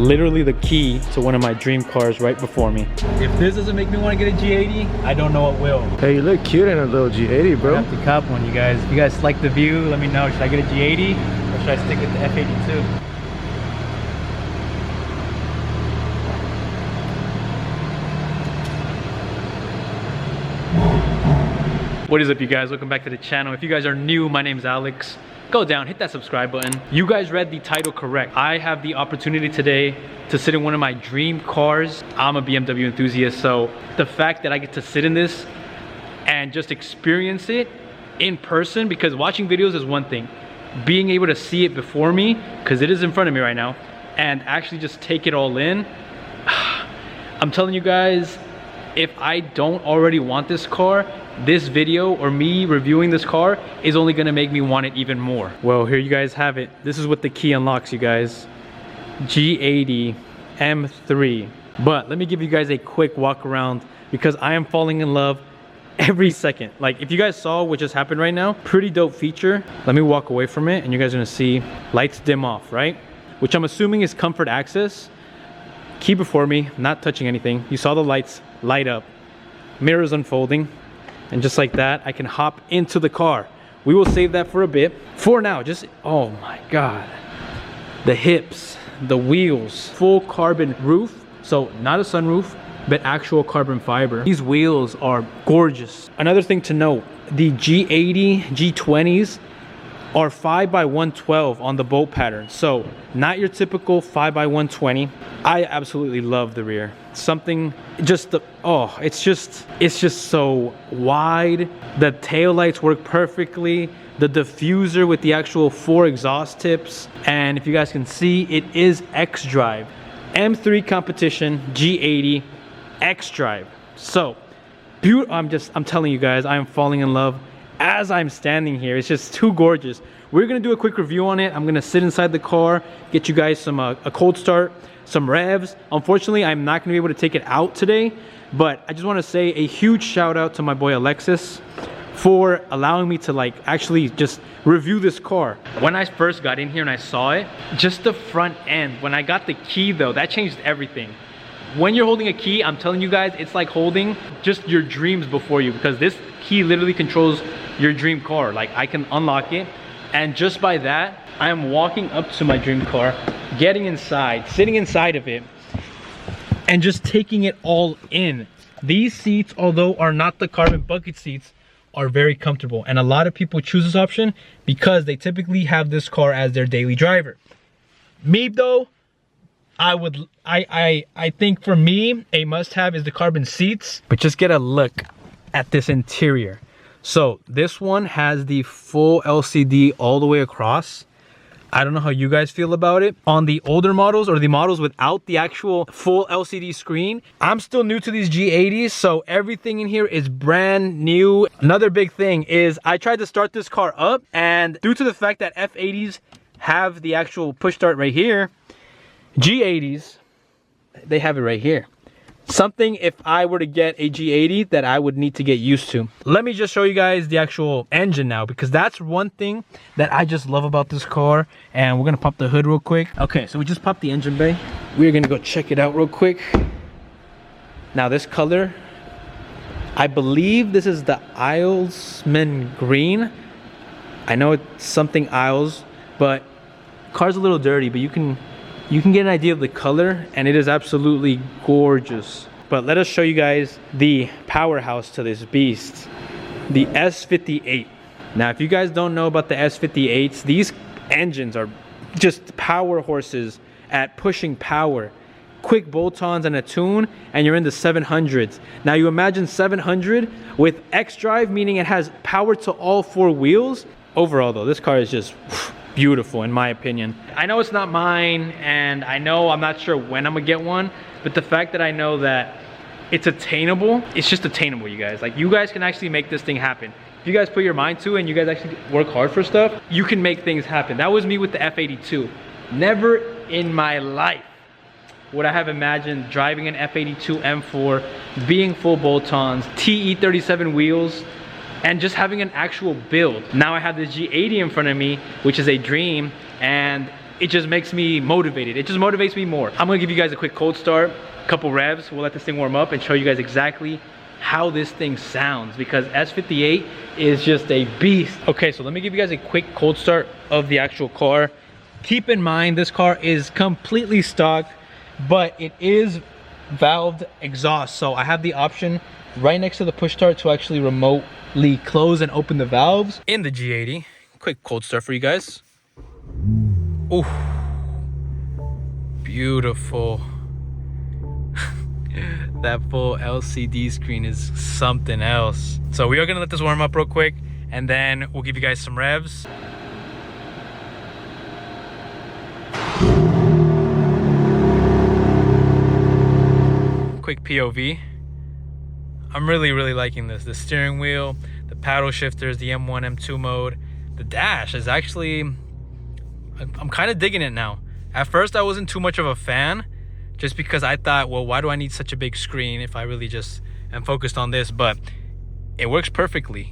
literally the key to one of my dream cars right before me. If this doesn't make me want to get a G80, I don't know what will. Hey, you look cute in a little G80, bro. I have to cop one, you guys. If you guys like the view, let me know. Should I get a G80 or should I stick with the F82? What is up, you guys? Welcome back to the channel. If you guys are new, my name is Alex. Go down, hit that subscribe button. You guys read the title correct. I have the opportunity today to sit in one of my dream cars. I'm a BMW enthusiast, so the fact that I get to sit in this and just experience it in person, because watching videos is one thing, being able to see it before me, because it is in front of me right now, and actually just take it all in. I'm telling you guys, if I don't already want this car, this video or me reviewing this car is only gonna make me want it even more. Well, here you guys have it. This is what the key unlocks, you guys. G80 M3. But let me give you guys a quick walk around because I am falling in love every second. Like, if you guys saw what just happened right now, pretty dope feature. Let me walk away from it and you guys are gonna see lights dim off, right? Which I'm assuming is comfort access. Key before me, not touching anything. You saw the lights light up, mirrors unfolding, and just like that, I can hop into the car. We will save that for a bit. For now, just, oh my God. The hips, the wheels, full carbon roof. So not a sunroof, but actual carbon fiber. These wheels are gorgeous. Another thing to note, the G80, G20s are 5x112 on the bolt pattern. So not your typical 5x120. I absolutely love the rear. Something just the, oh, it's just so wide. The taillights work perfectly. The diffuser with the actual 4 exhaust tips. And if you guys can see, it is xDrive. M3 competition, G80, xDrive. So, I'm telling you guys, I am falling in love as I'm standing here. It's just too gorgeous. We're gonna do a quick review on it. I'm gonna sit inside the car, get you guys some a cold start, some revs. Unfortunately, I'm not gonna be able to take it out today, but I just wanna say a huge shout out to my boy Alexis for allowing me to like actually just review this car. When I first got in here and I saw it, just the front end, when I got the key though, that changed everything. When you're holding a key, I'm telling you guys, it's like holding just your dreams before you, because this key literally controls your dream car. Like, I can unlock it, and just by that, I am walking up to my dream car, getting inside, sitting inside of it, and just taking it all in. These seats, although are not the carbon bucket seats, are very comfortable, and a lot of people choose this option because they typically have this car as their daily driver. Me though, I think for me, a must-have is the carbon seats. But just get a look at this interior. So this one has the full LCD all the way across. I don't know how you guys feel about it. On the older models or the models without the actual full LCD screen, I'm still new to these G80s, so everything in here is brand new. Another big thing is I tried to start this car up, and due to the fact that F80s have the actual push start right here, G80s, they have it right here. Something if I were to get a G80 that I would need to get used to. Let me just show you guys the actual engine now, because that's one thing that I just love about this car. And we're gonna pop the hood real quick. Okay, so we just popped the engine bay. We're gonna go check it out real quick. Now this color, I believe this is the Islesman green. I know it's something Isles, but car's a little dirty, but you can get an idea of the color, and it is absolutely gorgeous. But let us show you guys the powerhouse to this beast, the S58. Now, if you guys don't know about the S58s, these engines are just power horses at pushing power. Quick bolt-ons and a tune, and you're in the 700s. Now, you imagine 700 with xDrive, meaning it has power to all 4 wheels. Overall, though, this car is just beautiful in my opinion. I know it's not mine, and I know I'm not sure when I'm gonna get one, but the fact that I know that it's attainable, it's just attainable, you guys. Like, you guys can actually make this thing happen. If you guys put your mind to it and you guys actually work hard for stuff, you can make things happen. That was me with the F82. Never in my life would I have imagined driving an F82 M4, being full bolt-ons, TE37 wheels, and just having an actual build. Now I have this G80 in front of me, which is a dream, and it just makes me motivated. It just motivates me more. I'm gonna give you guys a quick cold start, couple revs. We'll let this thing warm up and show you guys exactly how this thing sounds, because S58 is just a beast. Okay, so let me give you guys a quick cold start of the actual car. Keep in mind, this car is completely stock, but it is valved exhaust. So I have the option right next to the push start to actually remotely close and open the valves. In the G80, quick cold start for you guys. Ooh, beautiful. That full LCD screen is something else. So we are gonna let this warm up real quick, and then we'll give you guys some revs. Quick POV. I'm really liking this. The steering wheel, the paddle shifters, the M1, M2 mode. The dash is actually, I'm kind of digging it now. At first I wasn't too much of a fan, just because I thought, well, why do I need such a big screen if I really just am focused on this? But it works perfectly.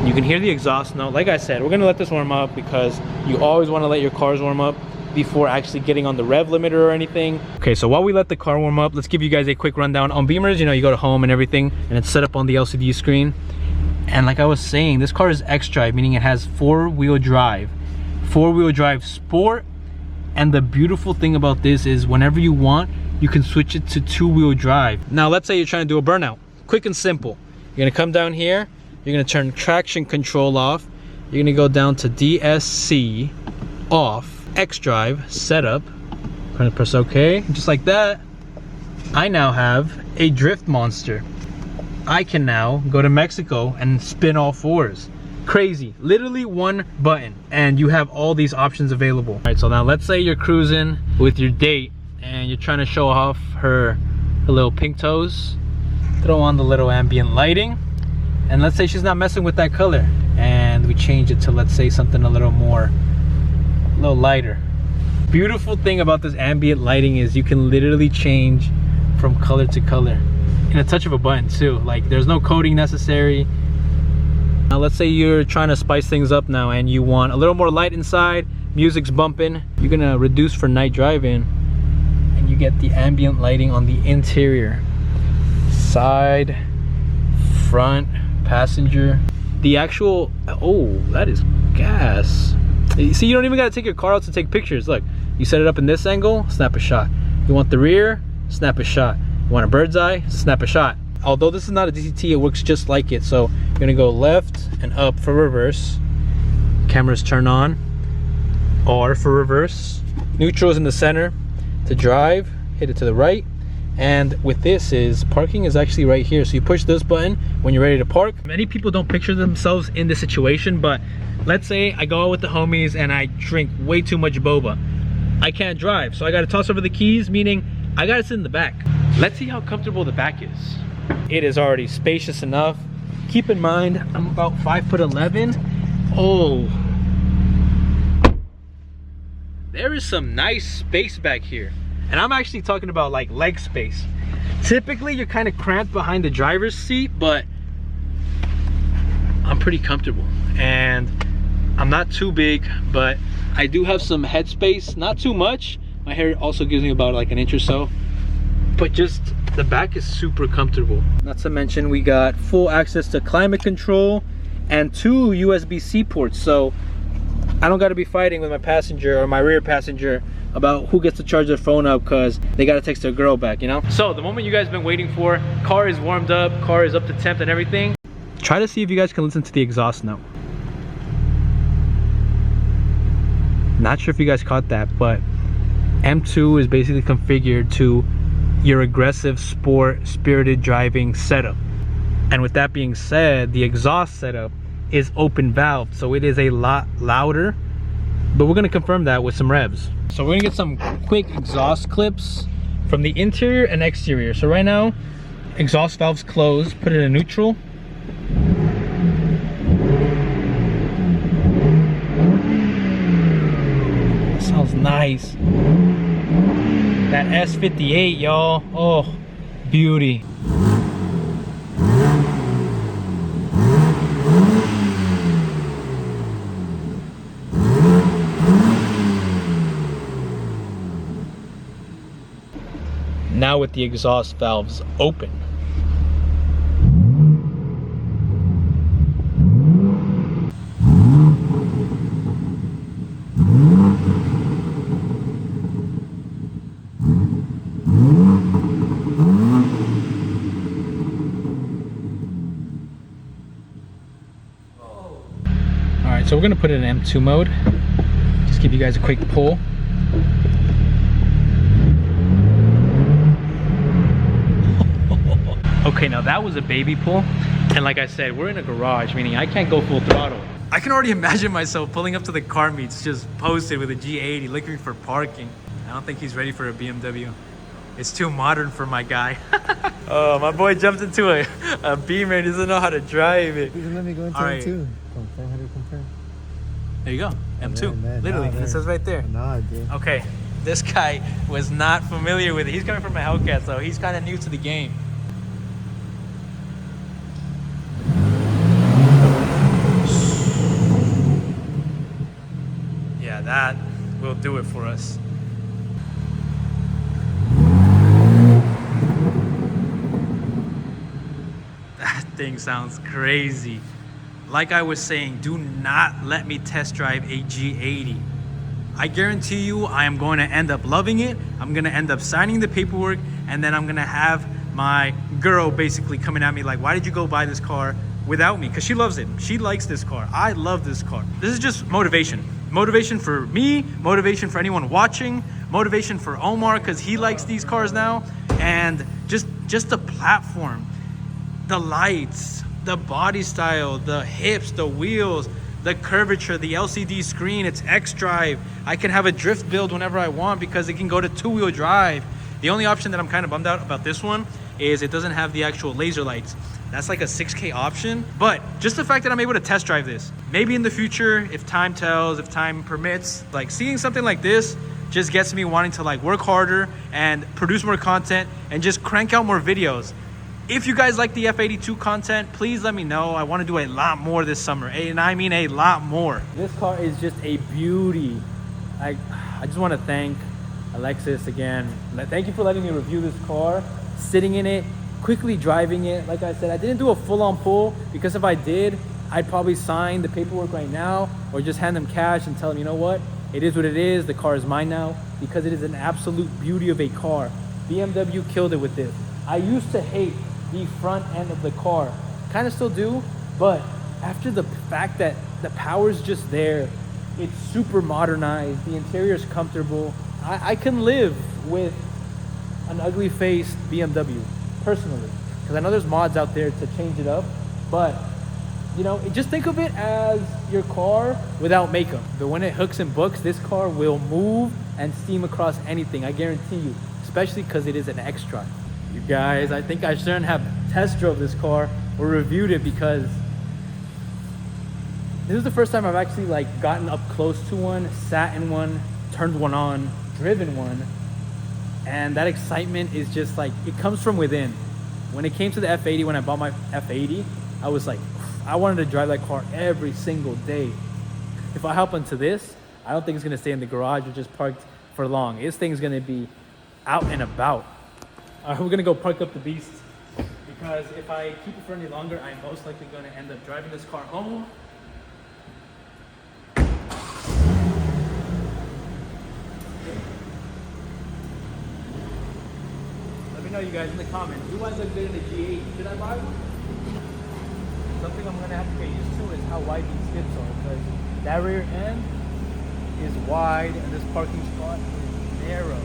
You can hear the exhaust note. Like I said, we're gonna let this warm up because you always wanna let your cars warm up before actually getting on the rev limiter or anything. Okay, so while we let the car warm up, let's give you guys a quick rundown. On Beamers, you know, you go to home and everything, and it's set up on the LCD screen. And like I was saying, this car is xDrive, meaning it has four-wheel drive sport. And the beautiful thing about this is whenever you want, you can switch it to two-wheel drive. Now, let's say you're trying to do a burnout. Quick and simple. You're gonna come down here, you're gonna turn traction control off, you're gonna go down to DSC, off, xDrive, setup, gonna press OK. Just like that, I now have a drift monster. I can now go to Mexico and spin all fours. Crazy. Literally one button and you have all these options available. All right, so now let's say you're cruising with your date and you're trying to show off her little pink toes. Throw on the little ambient lighting, and let's say she's not messing with that color, and we change it to, let's say, something a little lighter. Beautiful thing about this ambient lighting is you can literally change from color to color in a touch of a button too. Like, there's no coding necessary. Now let's say you're trying to spice things up now and you want a little more light inside, music's bumping, you're gonna reduce for night driving, and you get the ambient lighting on the interior. Side, front, passenger. The actual, oh, that is gas. You see, you don't even gotta take your car out to take pictures. Look, you set it up in this angle, snap a shot. You want the rear, snap a shot. You want a bird's eye, snap a shot. Although this is not a DCT, it works just like it. So you're gonna go left and up for reverse. Cameras turn on. R for reverse. Neutral is in the center. To drive, hit it to the right. And with this is, parking is actually right here. So you push this button when you're ready to park. Many people don't picture themselves in this situation, but let's say I go out with the homies and I drink way too much boba. I can't drive, so I gotta toss over the keys, meaning I gotta sit in the back. Let's see how comfortable the back is. It is already spacious enough. Keep in mind, I'm about 5'11". Oh, there is some nice space back here. And I'm actually talking about like leg space. Typically, you're kind of cramped behind the driver's seat, but I'm pretty comfortable. And I'm not too big, but I do have some head space, not too much. My hair also gives me about like an inch or so, but just the back is super comfortable. Not to mention we got full access to climate control and 2 USB-C ports, so I don't got to be fighting with my passenger or my rear passenger about who gets to charge their phone up because they got to text their girl back, you know? So the moment you guys been waiting for, car is warmed up, car is up to temp and everything. Try to see if you guys can listen to the exhaust note. Not sure if you guys caught that, but M2 is basically configured to your aggressive sport spirited driving setup. And with that being said, the exhaust setup is open valve, so it is a lot louder, but we're going to confirm that with some revs. So we're going to get some quick exhaust clips from the interior and exterior. So right now, exhaust valves closed, put it in neutral. Sounds nice. That S58, y'all. Oh, beauty. now with the exhaust valves open. Alright, so we're gonna put it in M2 mode. Just give you guys a quick pull. Okay, now that was a baby pull. And like I said, we're in a garage, meaning I can't go full throttle. I can already imagine myself pulling up to the car meets just posted with a G80 looking for parking. I don't think he's ready for a BMW. It's too modern for my guy. Oh, my boy jumped into a Beamer and doesn't know how to drive it. Let me go into M2. Confirm, how to confirm. There you go, M2. Yeah, man, Literally, it says right there. Nah, dude. Okay, this guy was not familiar with it. He's coming from a Hellcat, so he's kind of new to the game. Yeah, that will do it for us. That thing sounds crazy. Like I was saying, do not let me test drive a G80. I guarantee you I am going to end up loving it. I'm going to end up signing the paperwork, and then I'm going to have my girl basically coming at me like, why did you go buy this car without me? Because she loves it. She likes this car. I love this car. This is just motivation. Motivation for me, motivation for anyone watching, motivation for Omar because he likes these cars now, and just the platform, the lights, the body style, the hips, the wheels, the curvature, the LCD screen. It's xDrive. I can have a drift build whenever I want because it can go to two-wheel drive. The only option that I'm kind of bummed out about this one is it doesn't have the actual laser lights. That's like a 6K option, but just the fact that I'm able to test drive this, maybe in the future, if time tells, if time permits, like seeing something like this just gets me wanting to like work harder and produce more content and just crank out more videos. If you guys like the F82 content, please let me know. I want to do a lot more this summer, and I mean a lot more. This car is just a beauty. I just want to thank Alexis again. Thank you for letting me review this car, sitting in it, quickly driving it. Like I said, I didn't do a full-on pull because if I did, I'd probably sign the paperwork right now or just hand them cash and tell them, you know what? It is what it is. The car is mine now because it is an absolute beauty of a car. BMW killed it with this. I used to hate the front end of the car, kind of still do, but after the fact that the power's just there, it's super modernized, the interior's comfortable, I can live with an ugly faced BMW personally, because I know there's mods out there to change it up, but you know, just think of it as your car without makeup. But when it hooks and books, this car will move and steam across anything, I guarantee you, especially because it is an xDrive. You guys, I think I shouldn't have test drove this car or reviewed it because this is the first time I've actually like gotten up close to one, sat in one, turned one on, driven one, and that excitement is just like, it comes from within. When it came to the F80, when I bought my F80, I was like, I wanted to drive that car every single day. If I hop onto this, I don't think it's gonna stay in the garage or just parked for long. This thing's gonna be out and about. We're gonna go park up the beast because if I keep it for any longer, I'm most likely gonna end up driving this car home. Let me know, you guys, in the comments. Who guys look good in the G80? Should I buy one? Something I'm gonna have to get used to is how wide these skips are because that rear end is wide and this parking spot is narrow.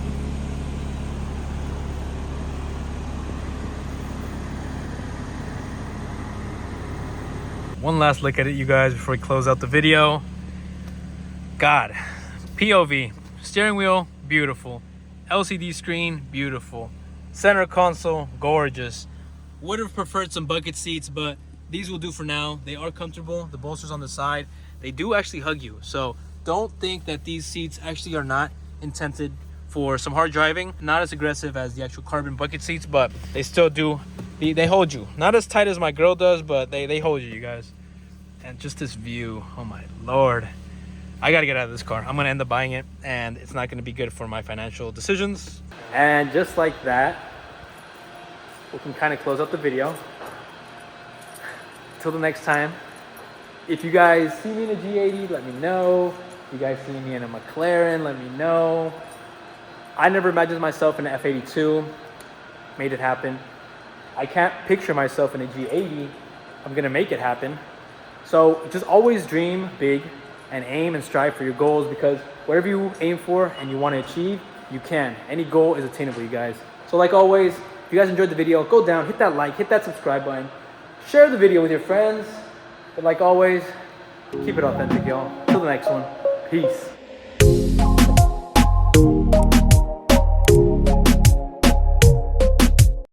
One last look at it, you guys, before we close out the video. God, POV, steering wheel, beautiful. LCD screen, beautiful. Center console, gorgeous. Would have preferred some bucket seats, but these will do for now. They are comfortable. The bolsters on the side, they do actually hug you. So don't think that these seats actually are not intended for some hard driving. Not as aggressive as the actual carbon bucket seats, but they still do. They hold you. Not as tight as my girl does, but they hold you guys. And just this view, oh my Lord. I gotta get out of this car. I'm gonna end up buying it and it's not gonna be good for my financial decisions. And just like that, we can kind of close out the video. Till the next time. If you guys see me in a G80, let me know. If you guys see me in a McLaren, let me know. I never imagined myself in an F82. Made it happen. I can't picture myself in a G80. I'm gonna make it happen. So just always dream big and aim and strive for your goals, because whatever you aim for and you want to achieve, you can. Any goal is attainable, you guys. So like always, if you guys enjoyed the video, go down, hit that like, hit that subscribe button, share the video with your friends. But like always, keep it authentic, y'all. Till the next one, peace.